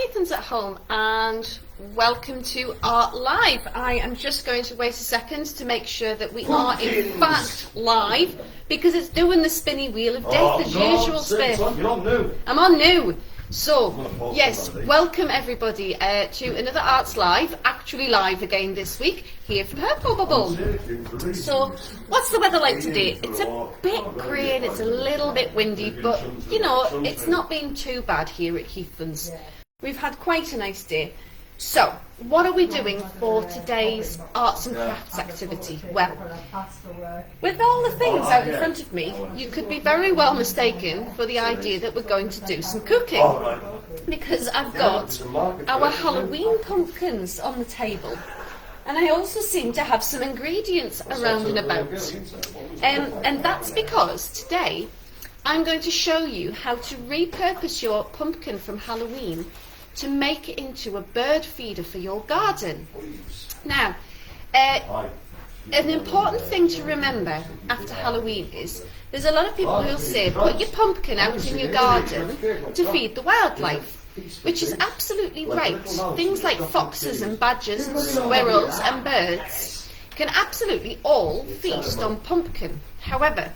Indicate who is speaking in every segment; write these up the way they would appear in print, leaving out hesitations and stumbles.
Speaker 1: Heathlands at home and welcome to Art Live. I am just going to wait a second to make sure that we are in fact live because it's doing the spinny wheel of death as usual, Spiff.
Speaker 2: You're on new.
Speaker 1: I'm on new. So, yes, welcome everybody to another Arts Live, actually live again this week, here from Purple Bubble. So, what's the weather like today? It's a bit grey and it's a little bit windy, but, you know, it's not been too bad here at Heathlands. We've had quite a nice day. So, what are we doing for today's arts and crafts activity? Well, with all the things out in front of me, you could be very well mistaken for the idea that we're going to do some cooking. Because I've got our Halloween pumpkins on the table. And I also seem to have some ingredients around and about. And that's because today I'm going to show you how to repurpose your pumpkin from Halloween to make it into a bird feeder for your garden. Now, an important thing to remember after Halloween is there's a lot of people who'll say put your pumpkin out in your garden to feed the wildlife, which is absolutely right. Things like foxes and badgers and squirrels and birds can absolutely all feast on pumpkin. However,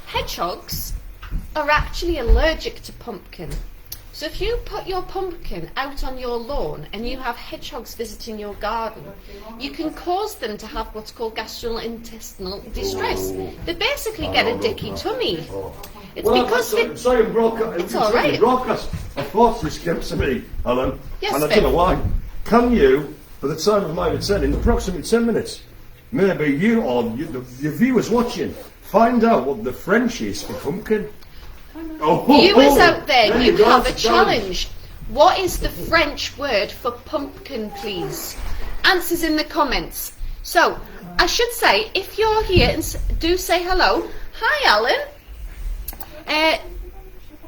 Speaker 1: hedgehogs are actually allergic to pumpkin. So if you put your pumpkin out on your lawn and you have hedgehogs visiting your garden, you can cause them to have what's called gastrointestinal distress. They basically get a dicky tummy. It's because
Speaker 2: sorry, broadcast.
Speaker 1: It's all right.
Speaker 2: Broadcast. I thought this came to me, Helen,
Speaker 1: Yes,
Speaker 2: and I don't know why. Can you, for the time of my return, in approximately 10 minutes, maybe you or your viewers watching, find out what the French is for pumpkin?
Speaker 1: Viewers out there, you have a challenge. What is the French word for pumpkin, please? Answers in the comments. So, I should say, if you're here, do say hello. Hi, Alan.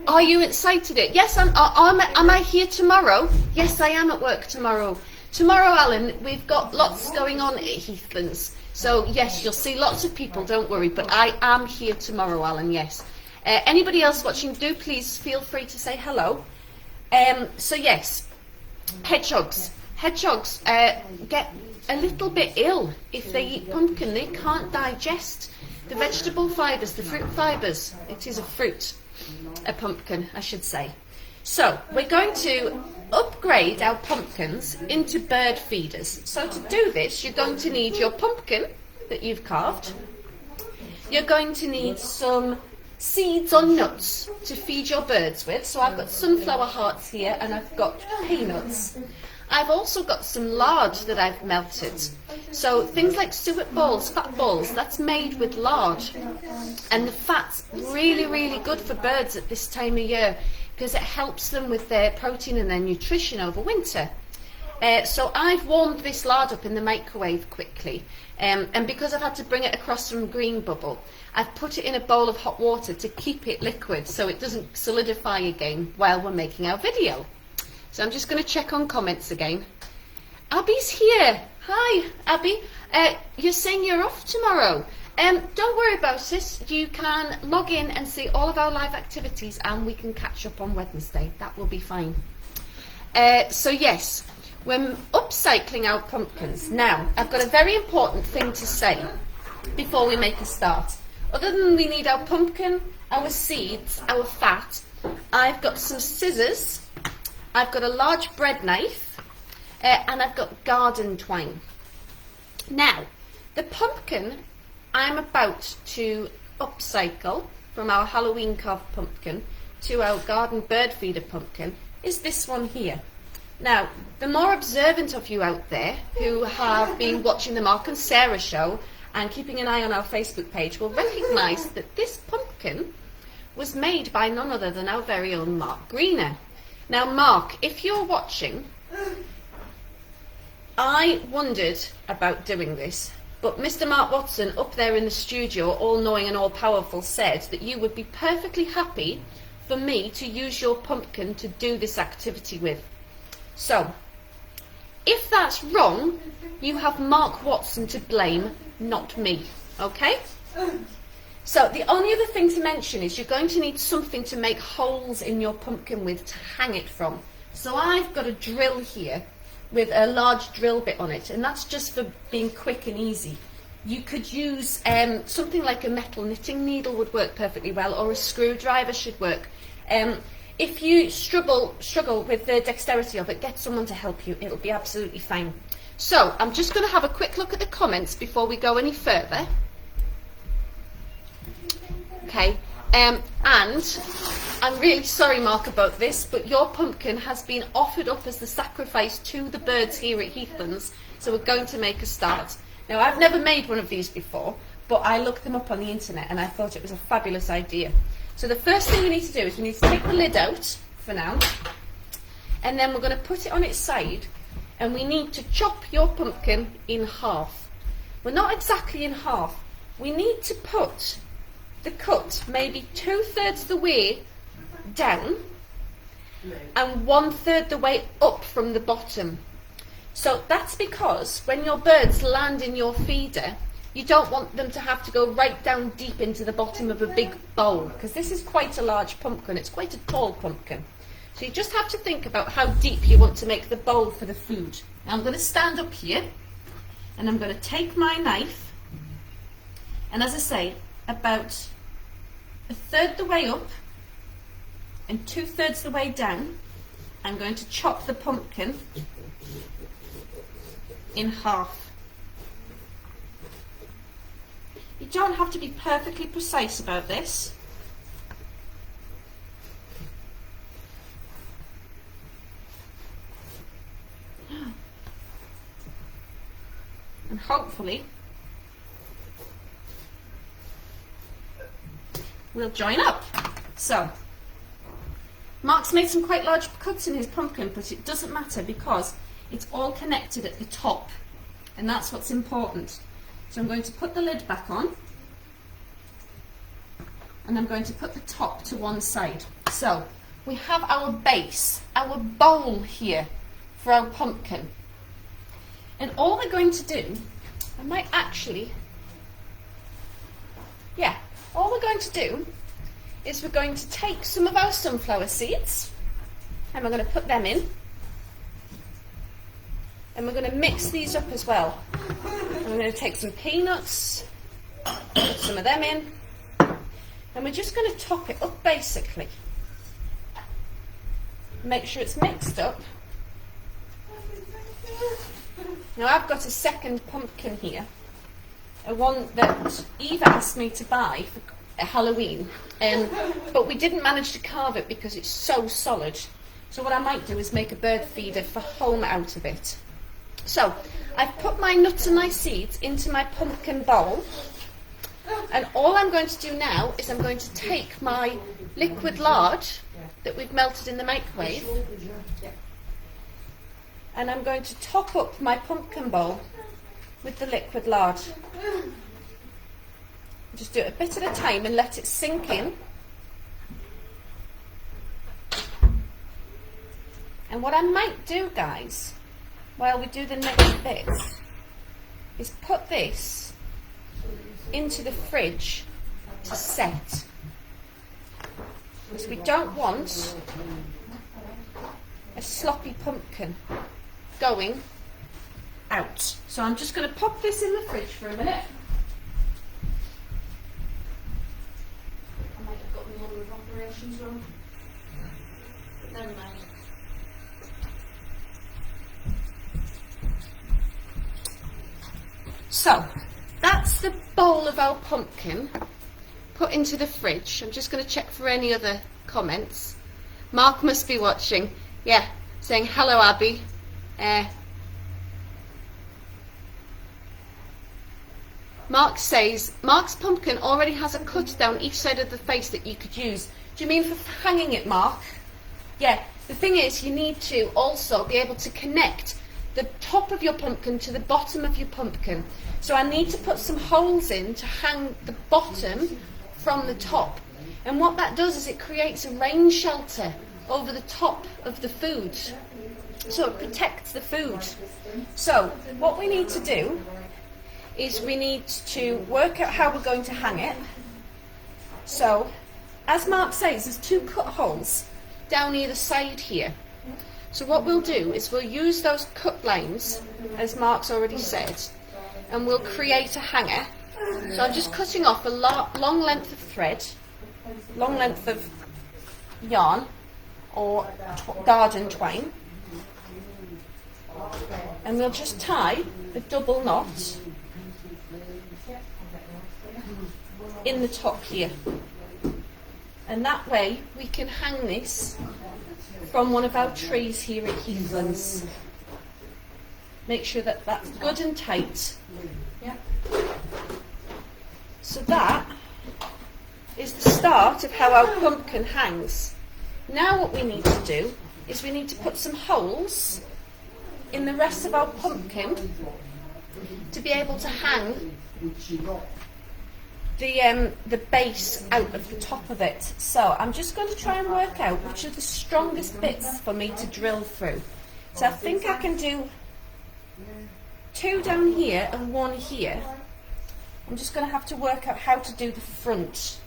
Speaker 1: Are you excited? Yes, am I here tomorrow? Yes, I am at work tomorrow. Tomorrow, Alan, we've got lots going on at Heathlands. So, yes, you'll see lots of people, don't worry. But I am here tomorrow, Alan, yes. Anybody else watching, do please feel free to say hello. So yes, hedgehogs. Hedgehogs get a little bit ill if they eat pumpkin. They can't digest the vegetable fibres, the fruit fibres. It is a fruit, a pumpkin, I should say. So we're going to upgrade our pumpkins into bird feeders. So to do this, you're going to need your pumpkin that you've carved. You're going to need some seeds or nuts to feed your birds with. So I've got sunflower hearts here and I've got peanuts. I've also got some lard that I've melted. So things like suet balls, fat balls, that's made with lard. And the fat's really, really good for birds at this time of year because it helps them with their protein and their nutrition over winter. So I've warmed this lard up in the microwave quickly. And because I've had to bring it across from Green Bubble, I've put it in a bowl of hot water to keep it liquid so it doesn't solidify again while we're making our video. So I'm just going to check on comments again. Abby's here. Hi, Abby. You're saying you're off tomorrow. Don't worry about it. You can log in and see all of our live activities and we can catch up on Wednesday. That will be fine. So yes, we're upcycling our pumpkins. Now, I've got a very important thing to say before we make a start. Other than we need our pumpkin, our seeds, our fat, I've got some scissors, I've got a large bread knife, and I've got garden twine. Now, the pumpkin I'm about to upcycle from our Halloween carved pumpkin to our garden bird feeder pumpkin is this one here. Now, the more observant of you out there who have been watching the Mark and Sarah show and keeping an eye on our Facebook page will recognise that this pumpkin was made by none other than our very own Mark Greener. Now, Mark, if you're watching, I wondered about doing this, but Mr. Mark Watson up there in the studio, all-knowing and all-powerful, said that you would be perfectly happy for me to use your pumpkin to do this activity with. So, if that's wrong, you have Mark Watson to blame, not me, okay? So the only other thing to mention is you're going to need something to make holes in your pumpkin with to hang it from. So I've got a drill here with a large drill bit on it, and that's just for being quick and easy. You could use something like a metal knitting needle would work perfectly well, or a screwdriver should work. If you struggle with the dexterity of it, get someone to help you. It'll be absolutely fine. So I'm just going to have a quick look at the comments before we go any further. Okay, and I'm really sorry, Mark, about this, but your pumpkin has been offered up as the sacrifice to the birds here at Heathlands, so we're going to make a start. Now, I've never made one of these before, but I looked them up on the internet and I thought it was a fabulous idea. So the first thing we need to do is we need to take the lid out for now, and then we're going to put it on its side, and we need to chop your pumpkin in half. Well, not exactly in half. We need to put the cut maybe 2/3 the way down and 1/3 the way up from the bottom. So that's because when your birds land in your feeder, you don't want them to have to go right down deep into the bottom of a big bowl, because this is quite a large pumpkin. It's quite a tall pumpkin. So you just have to think about how deep you want to make the bowl for the food. Now I'm going to stand up here and I'm going to take my knife, and as I say, about 1/3 the way up and 2/3 the way down, I'm going to chop the pumpkin in half. You don't have to be perfectly precise about this. And hopefully we'll join up. So Mark's made some quite large cuts in his pumpkin, but it doesn't matter because it's all connected at the top, and that's what's important. So I'm going to put the lid back on, and I'm going to put the top to one side. So we have our base, our bowl here for our pumpkin. And all we're going to do, I might actually, all we're going to do is we're going to take some of our sunflower seeds and we're going to put them in. And we're going to mix these up as well. And we're going to take some peanuts, put some of them in, and we're just going to top it up basically. Make sure it's mixed up. Now I've got a second pumpkin here, a one that Eva asked me to buy for Halloween, but we didn't manage to carve it because it's so solid. So what I might do is make a bird feeder for home out of it. So I've put my nuts and my seeds into my pumpkin bowl, and all I'm going to do now is I'm going to take my liquid lard that we've melted in the microwave, and I'm going to top up my pumpkin bowl with the liquid lard. Just do it a bit at a time and let it sink in. And what I might do, guys, while we do the next bit, is put this into the fridge to set. Because we don't want a sloppy pumpkin going out. So I'm just going to pop this in the fridge for a minute. I might have got my order of operations wrong. But never mind. So that's the bowl of our pumpkin put into the fridge. I'm just going to check for any other comments. Mark must be watching. Yeah, saying hello, Abby. Mark says, Mark's pumpkin already has a cut down each side of the face that you could use. Do you mean for hanging it, Mark? Yeah, the thing is you need to also be able to connect the top of your pumpkin to the bottom of your pumpkin. So I need to put some holes in to hang the bottom from the top. And what that does is it creates a rain shelter over the top of the food. So it protects the food. So what we need to do is we need to work out how we're going to hang it. So, as Mark says, there's 2 cut holes down either side here. So what we'll do is we'll use those cut lines, as Mark's already said, and we'll create a hanger. So I'm just cutting off a long length of thread, long length of yarn or garden twine, and we'll just tie a double knot in the top here, and that way we can hang this from one of our trees here at Heathlands. Make sure that that's good and tight. Yeah. So that is the start of how our pumpkin hangs. Now what we need to do is we need to put some holes in the rest of our pumpkin to be able to hang the base out of the top of it. So I'm just going to try and work out which are the strongest bits for me to drill through. So I think I can do 2 down here and 1 here. I'm just going to have to work out how to do the front.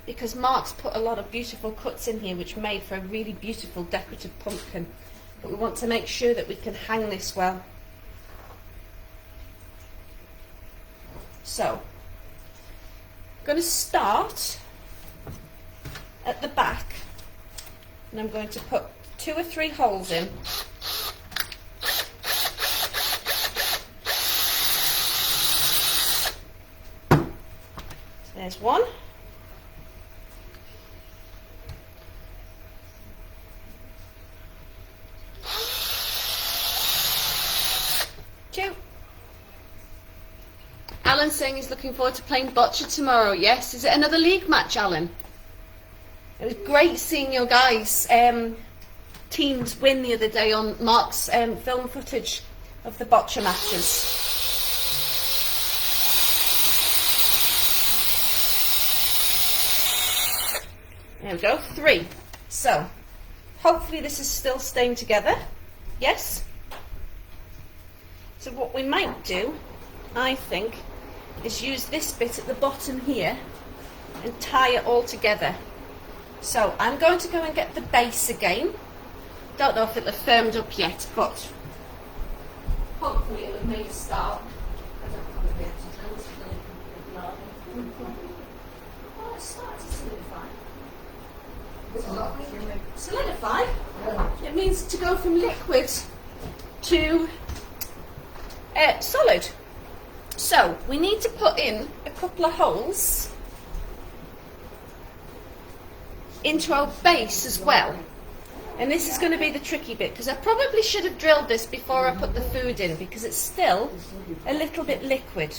Speaker 1: Because Mark's put a lot of beautiful cuts in here which made for a really beautiful decorative pumpkin. But we want to make sure that we can hang this well. So, I'm going to start at the back, and I'm going to put 2 or 3 holes in. There's 1. 2. Alan's saying he's looking forward to playing bocce tomorrow. Yes, is it another league match, Alan? It was great seeing your guys' teams win the other day on Mark's film footage of the bocce matches. There we go, 3. So, hopefully this is still staying together. Yes? So what we might do, I think, is use this bit at the bottom here and tie it all together. So I'm going to go and get the base again. Don't know if it'll have firmed up yet, but hopefully it'll have made a start. Oh, it's starting to solidify. Solidify? It means to go from liquid to solid. So we need to put in a couple of holes into our base as well, and this is going to be the tricky bit because I probably should have drilled this before I put the food in because it's still a little bit liquid.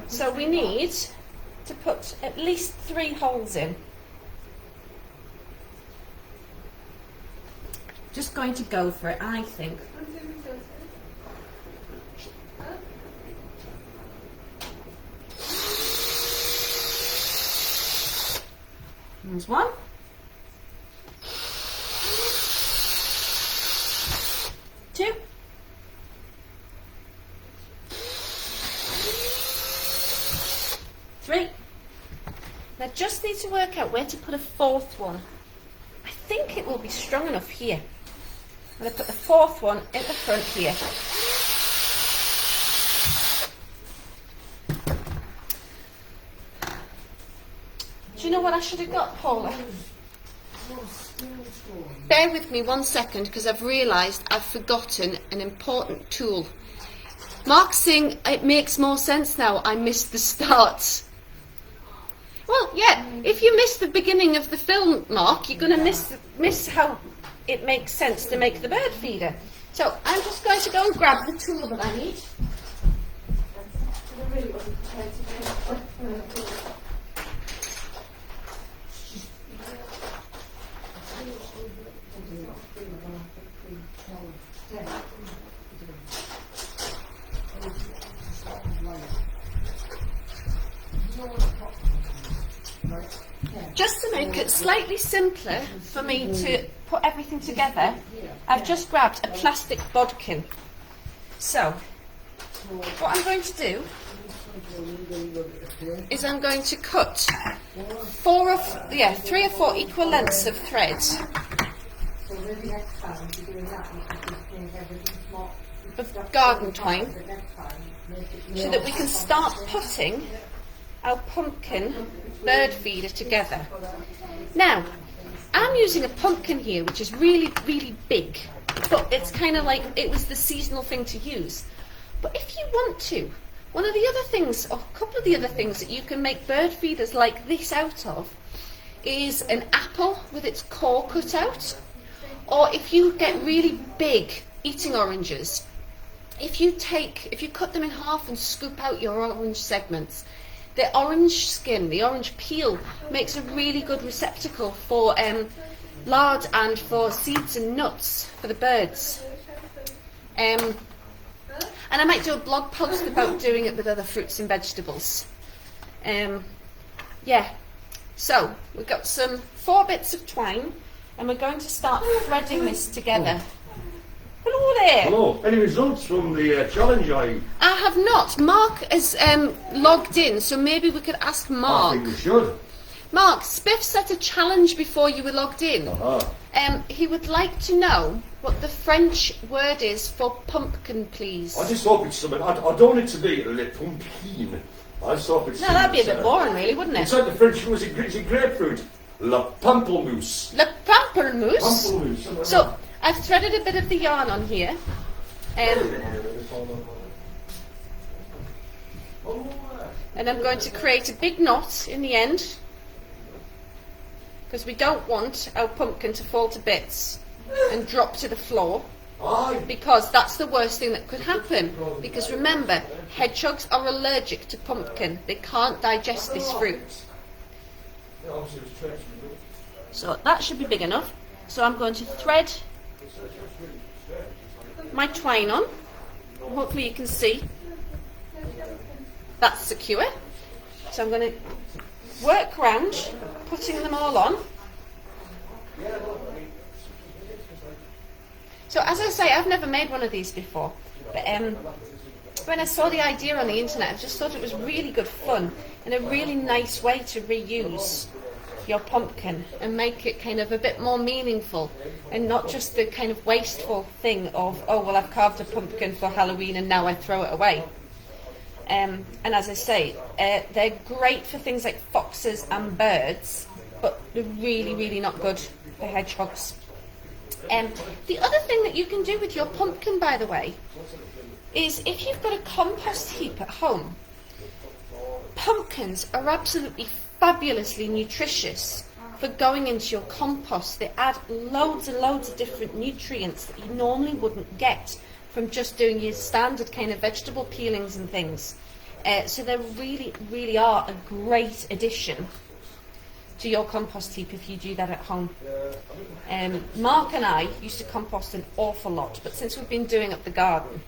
Speaker 1: So we need to put at least 3 holes in. Just going to go for it, I think. There's 1. 2. 3. Now just need to work out where to put a 4th one. I think it will be strong enough here. I'm going to put the 4th one in the front here. Do you know what I should have got, Paula? Bear with me 1 second because I've realised I've forgotten an important tool. Mark's saying it makes more sense now. I missed the start. Well, yeah, if you miss the beginning of the film, Mark, you're going to miss how it makes sense to make the bird feeder. So I'm just going to go and grab the tool that I need. I really wasn't prepared to do it. Just to make it slightly simpler for me to put everything together, I've just grabbed a plastic bodkin. So, what I'm going to do is I'm going to cut 3 or 4 equal lengths of thread of garden twine so that we can start putting our pumpkin bird feeder together. Now, I'm using a pumpkin here which is really, really big, but it's kind of like it was the seasonal thing to use. But if you want to, one of the other things, or a couple of the other things that you can make bird feeders like this out of is an apple with its core cut out. Or if you get really big eating oranges, if you cut them in half and scoop out your orange segments, the orange skin, the orange peel, makes a really good receptacle for lard and for seeds and nuts for the birds. And I might do a blog post about doing it with other fruits and vegetables. Yeah, so we've got some 4 bits of twine and we're going to start threading this together. Hello there.
Speaker 2: Hello. Any results from the challenge I
Speaker 1: have not. Mark has logged in, so maybe we could ask Mark.
Speaker 2: I think we should.
Speaker 1: Mark, Spiff set a challenge before you were logged in. He would like to know what the French word is for pumpkin, please.
Speaker 2: I just hope it's something. I don't want it to be le pumpkin. I just hope it's.
Speaker 1: No, that'd be a bit boring, really, wouldn't it?
Speaker 2: It's like the French was it grapefruit. Le pamplemousse.
Speaker 1: Le pamplemousse.
Speaker 2: Pamplemousse.
Speaker 1: So I've threaded a bit of the yarn on here. And I'm going to create a big knot in the end, because we don't want our pumpkin to fall to bits and drop to the floor, because that's the worst thing that could happen. Because remember, hedgehogs are allergic to pumpkin. They can't digest this fruit. So that should be big enough. So I'm going to thread my twine on. Hopefully you can see that's secure. So I'm going to work around putting them all on. So as I say, I've never made one of these before, but when I saw the idea on the internet, I just thought it was really good fun and a really nice way to reuse your pumpkin and make it kind of a bit more meaningful and not just the kind of wasteful thing of, oh well, I've carved a pumpkin for Halloween and now I throw it away. And as I say, they're great for things like foxes and birds, but they're really, really not good for hedgehogs. The other thing that you can do with your pumpkin, by the way, is if you've got a compost heap at home, pumpkins are absolutely fabulously nutritious for going into your compost. They add loads and loads of different nutrients that you normally wouldn't get from just doing your standard kind of vegetable peelings and things. So they really, really are a great addition to your compost heap if you do that at home. Mark and I used to compost an awful lot, but since we've been doing up the garden,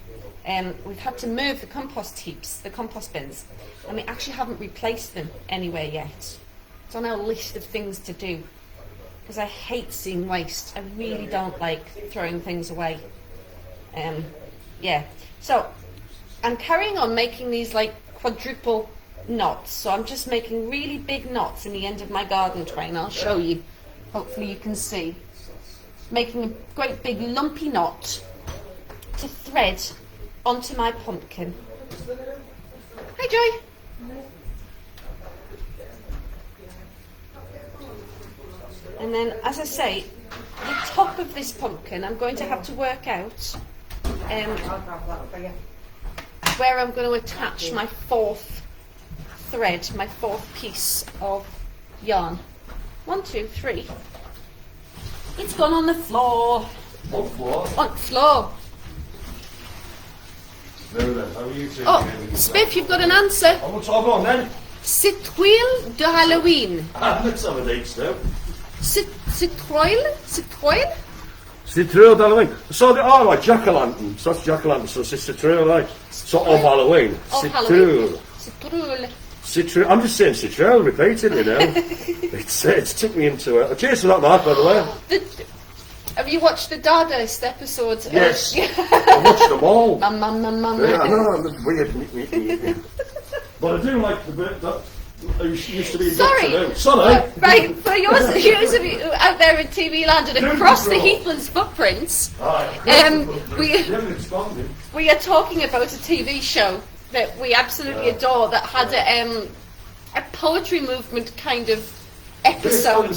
Speaker 1: we've had to move the compost heaps, the compost bins, and we actually haven't replaced them anywhere yet. It's on our list of things to do, because I hate seeing waste. I really don't like throwing things away. Yeah, so I'm carrying on making these like quadruple knots. So I'm just making really big knots in the end of my garden twine. I'll show you. Hopefully you can see. Making a great big lumpy knot to thread onto my pumpkin. Hi, Joy. And then, as I say, the top of this pumpkin, I'm going to have to work out where I'm going to attach my 4th thread, my 4th piece of yarn. 1, 2, 3. It's gone on the floor.
Speaker 2: On floor?
Speaker 1: On the floor.
Speaker 2: There then. How are you two?
Speaker 1: Oh, Spiff, you've got an answer.
Speaker 2: Oh, what's all on then?
Speaker 1: Citrouille de Halloween.
Speaker 2: Let's have a date now.
Speaker 1: Citrouille? Citrouille?
Speaker 2: Citrouille de Halloween. So they are like jack-o'-lantern. So that's jack-o'-lantern. So it's citrouille, like. So of Halloween.
Speaker 1: Of
Speaker 2: Citrouille.
Speaker 1: Citrouille.
Speaker 2: Citrouille. I'm just saying citrouille repeatedly now. It's took me into it. Cheers for that, Mark, by the way.
Speaker 1: Have you watched the Dadaist episodes?
Speaker 2: Yes. I watched them all.
Speaker 1: Mum.
Speaker 2: Yeah, I know. Weird. But I do like the bit that used to be
Speaker 1: Sorry.
Speaker 2: Doctor Who. Sorry.
Speaker 1: Right, for yours of you out there in TV land and across the Heathlands footprints, we are talking about a TV show that we absolutely adore that had a poetry movement kind of episode.
Speaker 2: The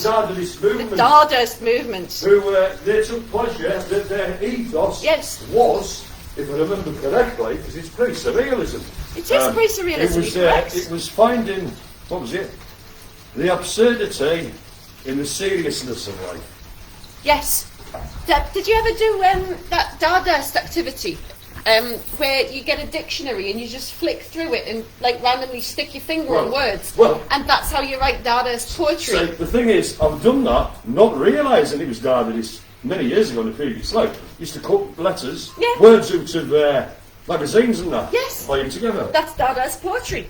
Speaker 1: Dadaist movement.
Speaker 2: Who they took pleasure that their ethos was, if I remember correctly, because it's pretty surrealism.
Speaker 1: It is pretty surrealism.
Speaker 2: It was finding, what was it? The absurdity in the seriousness of life.
Speaker 1: Yes. Did you ever do that Dadaist activity where you get a dictionary and you just flick through it and like randomly stick your finger on words? And that's how you write Dadaist poetry.
Speaker 2: So the thing is, I've done that, not realising it was Dadaist many years ago in the previous life. Used to cut letters, words out of magazines and that.
Speaker 1: Yes.
Speaker 2: Play them together.
Speaker 1: That's Dadaist poetry.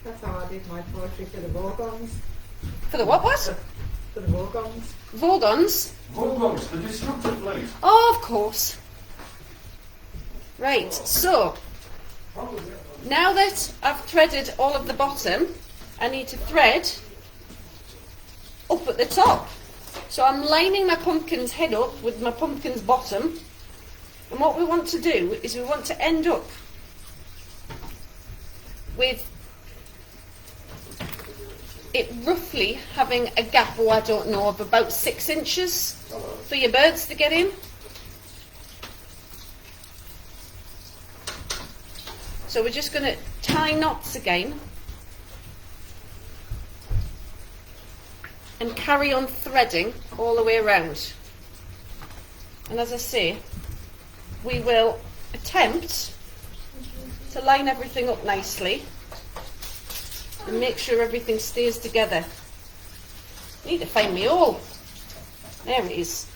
Speaker 3: That's how I did my poetry for the Vorgons.
Speaker 1: For the what was?
Speaker 3: For the Vorgons.
Speaker 1: Vorgons?
Speaker 2: Vorgons, the destructive blade.
Speaker 1: Oh, of course. Right, so now that I've threaded all of the bottom, I need to thread up at the top. So I'm lining my pumpkin's head up with my pumpkin's bottom, and what we want to do is we want to end up with it roughly having a gap, I don't know, of about 6 inches for your birds to get in. So we're just going to tie knots again and carry on threading all the way around. And as I say, we will attempt to line everything up nicely and make sure everything stays together. I need to find me all. There it is.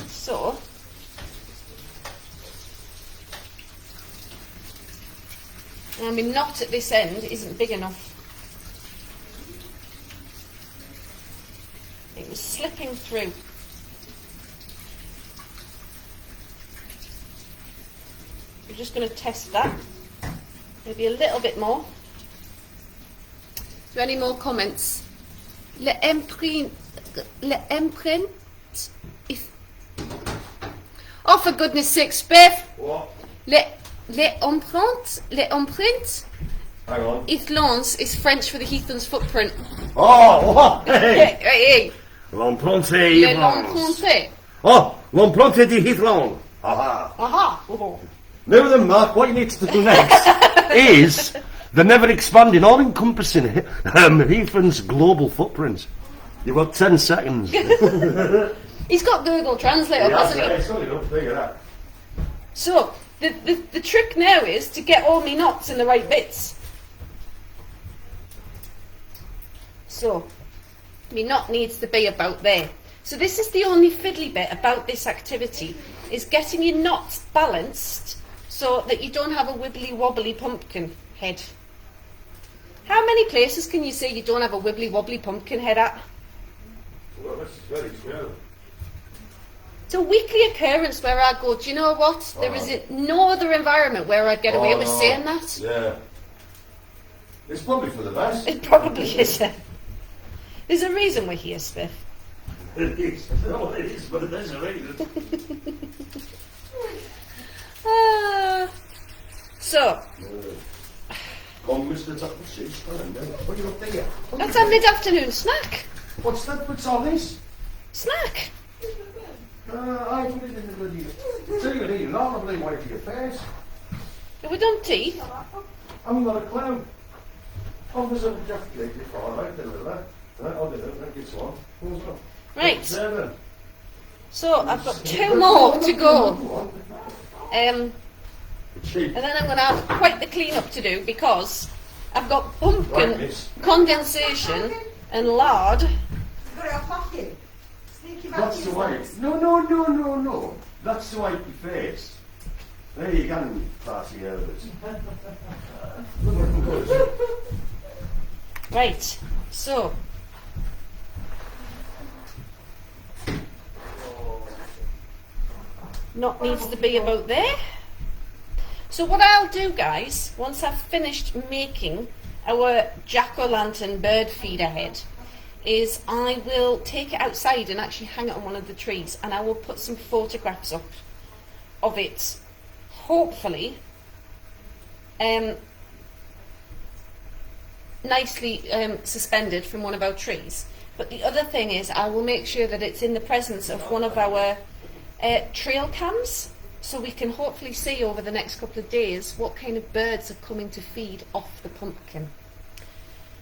Speaker 1: So, and my knot at this end isn't big enough. It was slipping through. We're just going to test that. Maybe a little bit more. Is there any more comments? L'empreinte is... Oh, for goodness sakes, Bev!
Speaker 2: What?
Speaker 1: L'empreinte
Speaker 2: Hang on.
Speaker 1: Heathlands is French for the Heathlands footprint.
Speaker 2: Oh, what? Hey!
Speaker 1: Hey!
Speaker 4: L'empreinte
Speaker 1: L'empreinte.
Speaker 4: Oh, l'empreinte de Heathlands. Aha.
Speaker 1: Aha! Oh.
Speaker 2: Now then, Mark, what you need to do next
Speaker 4: Is the never-expanding, all-encompassing Heathlands global footprint. You've got 10 seconds.
Speaker 1: He's got Google Translate up, hasn't he?
Speaker 2: It's only enough to figure that.
Speaker 1: So, the trick now is to get all my knots in the right bits. So, my knot needs to be about there. So this is the only fiddly bit about this activity, is getting your knots balanced so that you don't have a wibbly wobbly pumpkin head. How many places can you say you don't have a wibbly wobbly pumpkin head at?
Speaker 2: Well, that's very true.
Speaker 1: It's a weekly occurrence where I go, do you know what? There is no other environment where I'd get away with saying that.
Speaker 2: Yeah. It's probably for the best.
Speaker 1: It probably is. There's a reason we're here, Spiff.
Speaker 2: It is. No, it is, but there's a reason.
Speaker 1: So,
Speaker 2: Come, Mr. Tuck. What are you up there?
Speaker 1: that's our mid-afternoon snack.
Speaker 2: What's that? What's all this?
Speaker 1: Snack.
Speaker 2: I put it in the bloody... So you're eating all the bloody way to your face.
Speaker 1: Have we done tea?
Speaker 2: I haven't got a clue. Oh, there's a jacket before, right? I'll do it. Thank you, Swan.
Speaker 1: Right.
Speaker 2: 7.
Speaker 1: So, I've got 2 more to go. And then I'm going to have quite the clean-up to do because I've got pumpkin condensation and lard.
Speaker 3: Got it off pocket. Sneaky back
Speaker 2: That's
Speaker 3: to
Speaker 2: the
Speaker 3: your
Speaker 2: way.
Speaker 3: snacks.
Speaker 2: No. That's the way you face. There you go, party Herbert.
Speaker 1: Right. So, knot needs to be about there. So what I'll do, guys, once I've finished making our jack-o'-lantern bird feeder head, is I will take it outside and actually hang it on one of the trees, and I will put some photographs up of it, hopefully nicely suspended from one of our trees. But the other thing is I will make sure that it's in the presence of one of our trail cams, so we can hopefully see over the next couple of days what kind of birds are coming to feed off the pumpkin.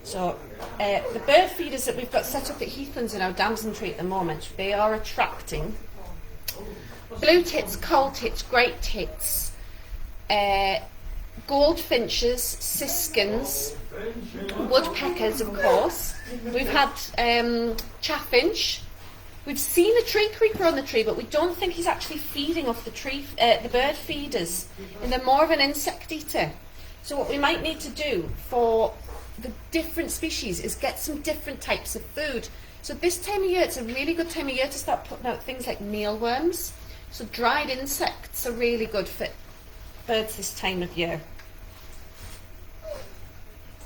Speaker 1: So the bird feeders that we've got set up at Heathlands in our damson tree at the moment, they are attracting blue tits, coal tits, great tits, goldfinches, siskins, woodpeckers, of course. We've had chaffinch. We've seen a tree creeper on the tree, but we don't think he's actually feeding off the tree, the bird feeders, and they're more of an insect eater. So what we might need to do for the different species is get some different types of food. So this time of year, it's a really good time of year to start putting out things like mealworms. So dried insects are really good for birds this time of year,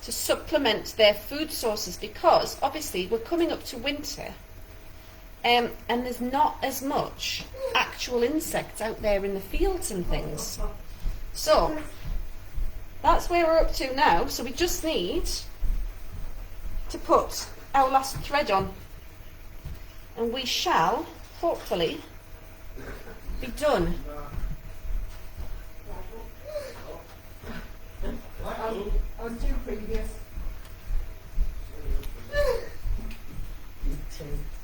Speaker 1: to supplement their food sources, because obviously we're coming up to winter, and there's not as much actual insects out there in the fields and things. So that's where we're up to now. So we just need to put our last thread on, and we shall hopefully be done.
Speaker 3: I was too previous.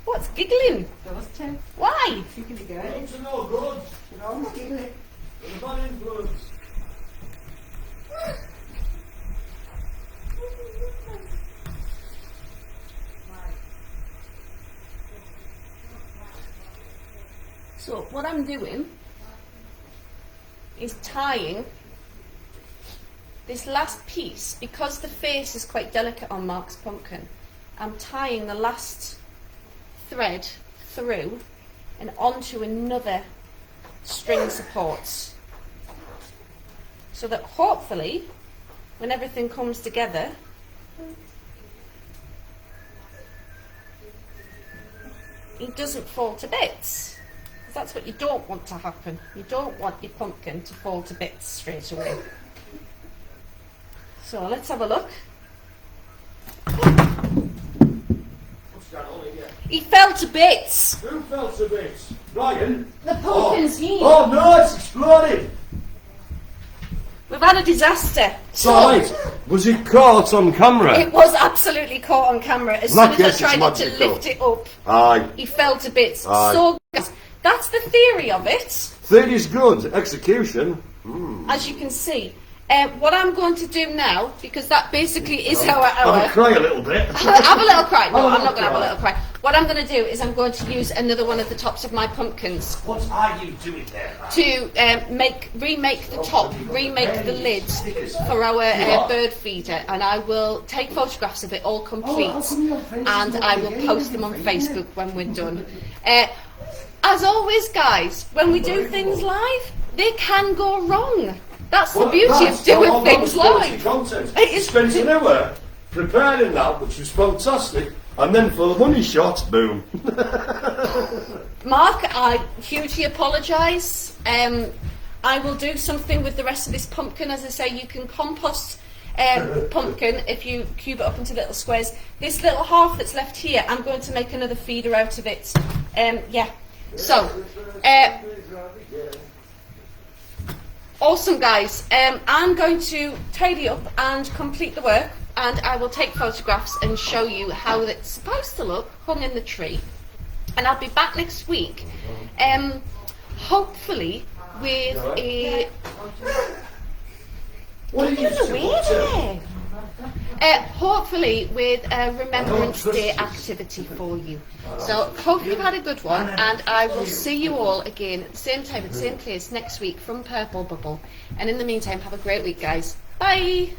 Speaker 1: What's giggling?
Speaker 3: Those two.
Speaker 1: Why?
Speaker 3: You can be good.
Speaker 2: It's no good.
Speaker 3: You're always giggling.
Speaker 2: It's a bad influence.
Speaker 1: So what I'm doing is tying this last piece, because the face is quite delicate on Mark's pumpkin. I'm tying the last thread through and onto another string supports, so that hopefully when everything comes together, it doesn't fall to bits. That's what you don't want to happen. You don't want your pumpkin to fall to bits straight away. So let's have a look.
Speaker 2: What's going on here?
Speaker 1: He fell to bits.
Speaker 2: Who fell to bits? Ryan?
Speaker 1: The pumpkin's here.
Speaker 2: Oh no, it's exploded!
Speaker 1: We've had a disaster.
Speaker 4: Right. Was it caught on camera?
Speaker 1: It was absolutely caught on camera. As
Speaker 4: Like,
Speaker 1: soon
Speaker 4: yes,
Speaker 1: as I
Speaker 4: it's
Speaker 1: tried to
Speaker 4: magical.
Speaker 1: lift it up,
Speaker 4: Aye.
Speaker 1: he fell to bits.
Speaker 4: Aye.
Speaker 1: So guys, that's the theory of it,
Speaker 4: Theory's good. Execution.
Speaker 1: as you can see. What I'm going to do now, because that basically is our
Speaker 4: Have
Speaker 1: hour.
Speaker 4: a cry a little bit.
Speaker 1: Have a little cry. No,
Speaker 2: Have a
Speaker 1: I'm not going to have a
Speaker 2: cry.
Speaker 1: little cry. What I'm going to do is I'm going to use another one of the tops of my pumpkins
Speaker 4: What are you doing there?
Speaker 1: to remake the top, remake the lid for our bird feeder, and I will take photographs of it all complete, and I will post them on Facebook when we're done. As always, guys, when we do things live, they can go wrong. That's the beauty of doing things live.
Speaker 2: Content.
Speaker 1: It is-
Speaker 2: Spent an hour preparing that, which was fantastic, and then for the money shot, boom.
Speaker 1: Mark, I hugely apologise. I will do something with the rest of this pumpkin. As I say, you can compost pumpkin if you cube it up into little squares. This little half that's left here, I'm going to make another feeder out of it. Yeah. So, awesome, guys. I'm going to tidy up and complete the work, and I will take photographs and show you how it's supposed to look hung in the tree. And I'll be back next week, hopefully with a...
Speaker 2: What did you
Speaker 1: Get away there. Hopefully with a Remembrance Day activity for you. So hope you've had a good one, and I will see you all again at the same time at the same place next week from Purple Bubble. And in the meantime, have a great week, guys. Bye.